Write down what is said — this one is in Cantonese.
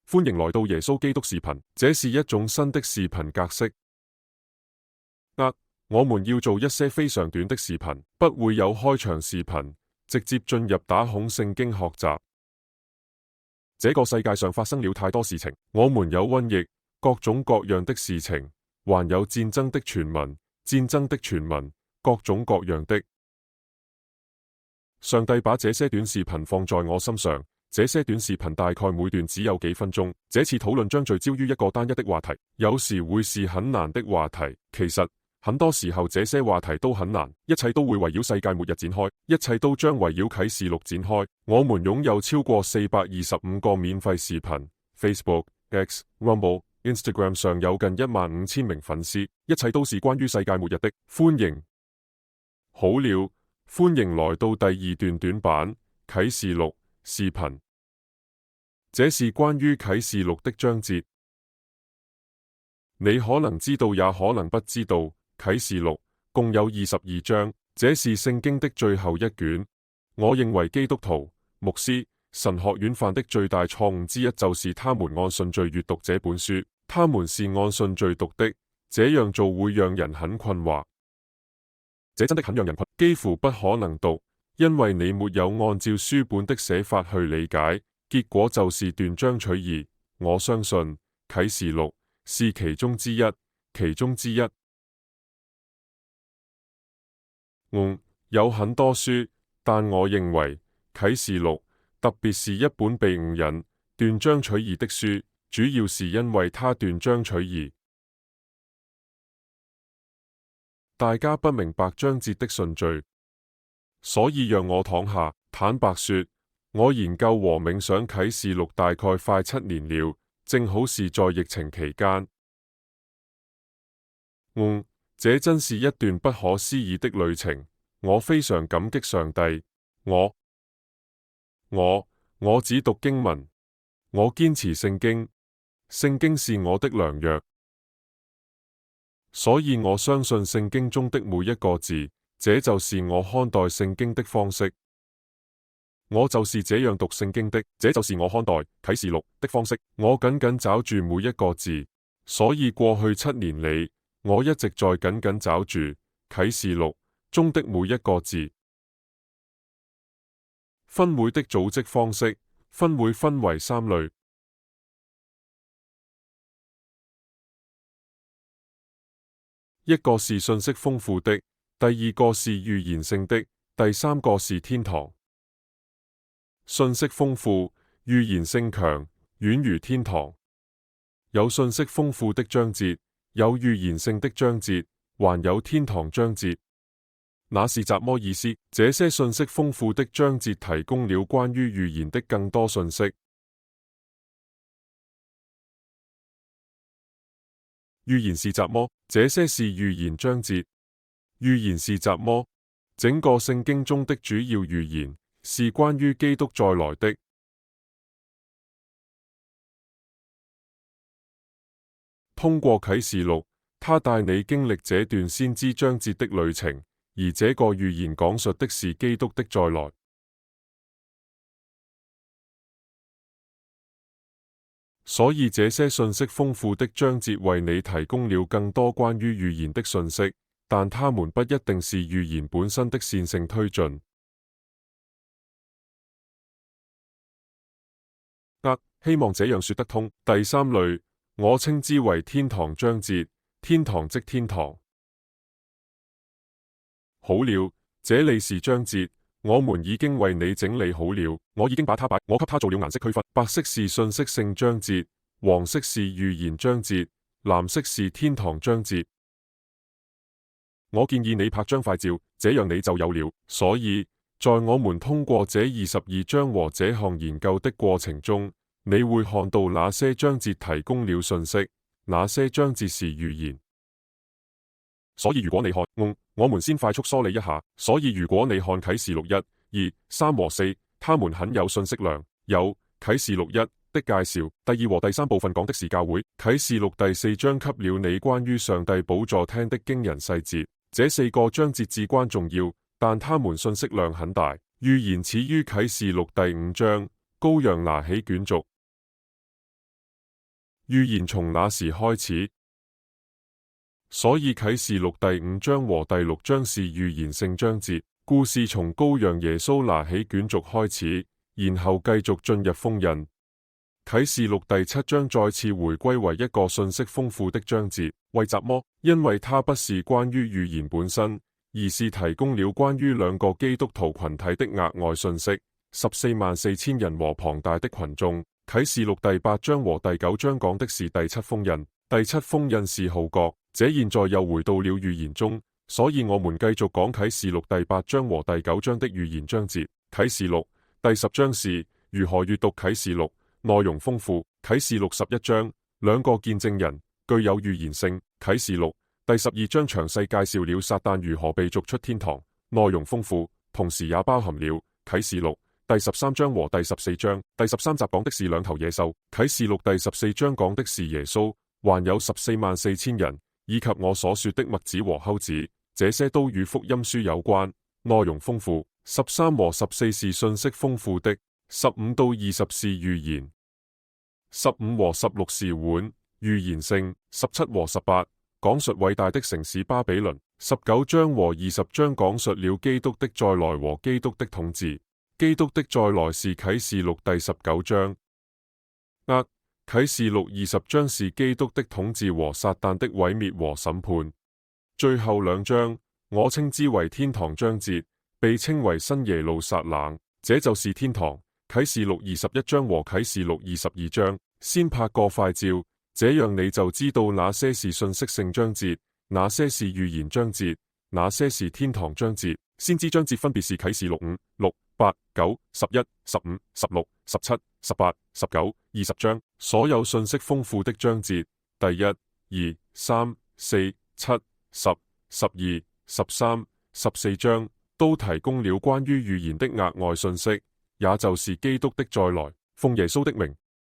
歡迎來到耶穌基督視頻，這是一種新的視頻格式。我們要做一些非常短的視頻，不會有開場視頻，直接進入打孔聖經學習。這個世界上發生了太多事情，我們有瘟疫，各種各樣的事情，還有戰爭的傳聞，戰爭的傳聞，各種各樣的。上帝把這些短視頻放在我心上。這些短視頻大概每段只有幾分鐘。這次討論將聚焦於一個單一的話題，有時會是很難的話題。其實很多時候這些話題都很難，一切都會圍繞世界末日展開，一切都將圍繞啟示錄展開。我們擁有超過425個免費視頻 ，Facebook、X、Rumble、Instagram 上有近15000名粉絲，一切都是關於世界末日的。歡迎，好了，歡迎來到第二段短版啟示錄視頻。這是關於啟示錄的章節。你可能知道，也可能不知道，啟示錄共有22章，這是聖經的最後一卷。我認為基督徒、牧師、神學院犯的最大錯誤之一，就是他們按順序閱讀這本書。他們是按順序讀的，這樣做會讓人很困惑。這真的很讓人困，幾乎不可能讀，因為你沒有按照書本的寫法去理解，結果就是斷章取義。我相信啟示錄是其中之一，其中之一。有很多書，但我認為啟示錄，特別是一本被誤引、斷章取義的書，主要是因為它斷章取義。大家不明白章節的順序，所以讓我躺下。坦白說，我研究和冥想啟示錄大概快7年了，正好是在疫情期間。這真是一段不可思議的旅程。我非常感激上帝。我只讀經文，我堅持聖經，聖經是我的良藥，所以我相信聖經中的每一個字。這就是我看待聖經的方式。我就是這樣讀聖經的，這就是我看待啟示錄的方式。我緊緊抓住每一個字，所以過去7年裏，我一直在緊緊抓住啟示錄中的每一個字。分會的組織方式，分會分為3類。一個是信息豐富的，第二個是預言性的，第三個是天堂。信息豐富，預言性強，遠如天堂。有信息豐富的章節，有預言性的章節，還有天堂章節。那是什麼意思？這些信息豐富的章節提供了關於預言的更多信息。預言是什麼？這些是預言章節。預言是什麼？整個聖經中的主要預言是關於基督再來的。通過啟示錄，他帶你經歷這段先知章節的旅程，而這個預言講述的是基督的再來。所以這些信息豐富的章節為你提供了更多關於預言的信息，但它們不一定是預言本身的線性推進。希望這樣說得通。第3類，我稱之為天堂章節。天堂即天堂。好了，這裏是章節，我們已經為你整理好了。我已經把它我給它做了顏色區分。白色是信息性章節，黃色是預言章節，藍色是天堂章節。我建議你拍張快照，這樣你就有了。所以在我們通過這22章和這項研究的過程中，你會看到哪些章節提供了信息，哪些章節是預言。所以如果你看，我們先快速梳理一下。所以如果你看啟示錄1、2、3和4，他們很有信息量。有啟示錄1的介紹，第2和第3部分講的是教會。啟示錄第4章給了你關於上帝寶座廳的驚人細節。這4個章節至關重要，但他們信息量很大。預言始於啟示錄第5章，羔羊拿起卷軸。預言從那時開始。所以啟示錄第5章和第6章是預言性章節，故事從羔羊耶穌拿起卷軸開始，然後繼續進入封印。啟示錄第7章再次回歸為一個信息豐富的章節，為什麼？因為它不是關於預言本身，而是提供了關於兩個基督徒群體的額外信息。144000人和龐大的群眾。啟示錄第8章和第9章講的是第7封印，第7封印是號角。這現在又回到了預言中，所以我們繼續講啟示錄第8章和第9章的預言章節。啟示錄第10章是如何閱讀啟示錄，內容豐富。啟示錄11章兩個見證人，具有預言性。啟示錄第12章詳細介紹了撒旦如何被逐出天堂，內容豐富，同時也包含了啟示錄第13章和第14章。第13集講的是兩頭野獸。啟示錄第14章講的是耶穌，還有144000人。以及我所說的麥子和猴子，這些都與福音書有關，內容豐富。13和14是信息豐富的，15到20是預言，15和16是碗，預言性。17和18講述偉大的城市巴比倫。19章和20章講述了基督的再來和基督的統治。基督的再來是啟示錄第19章。啟示錄20章是基督的統治和撒旦的毀滅和審判。最後2章我稱之為天堂章節，被稱為新耶路撒冷，這就是天堂。啟示錄21章和啟示錄22章。先拍個快照，這樣你就知道哪些是信息性章節，哪些是預言章節，哪些是天堂章節。先知章節分別是啟示錄5、6、8、9、11、15、16、17、18、19、20章。所有信息豐富的章節，第1、2、3、4、7、10、12、13、14章都提供了關於預言的額外信息，也就是基督的再來。奉耶穌的名，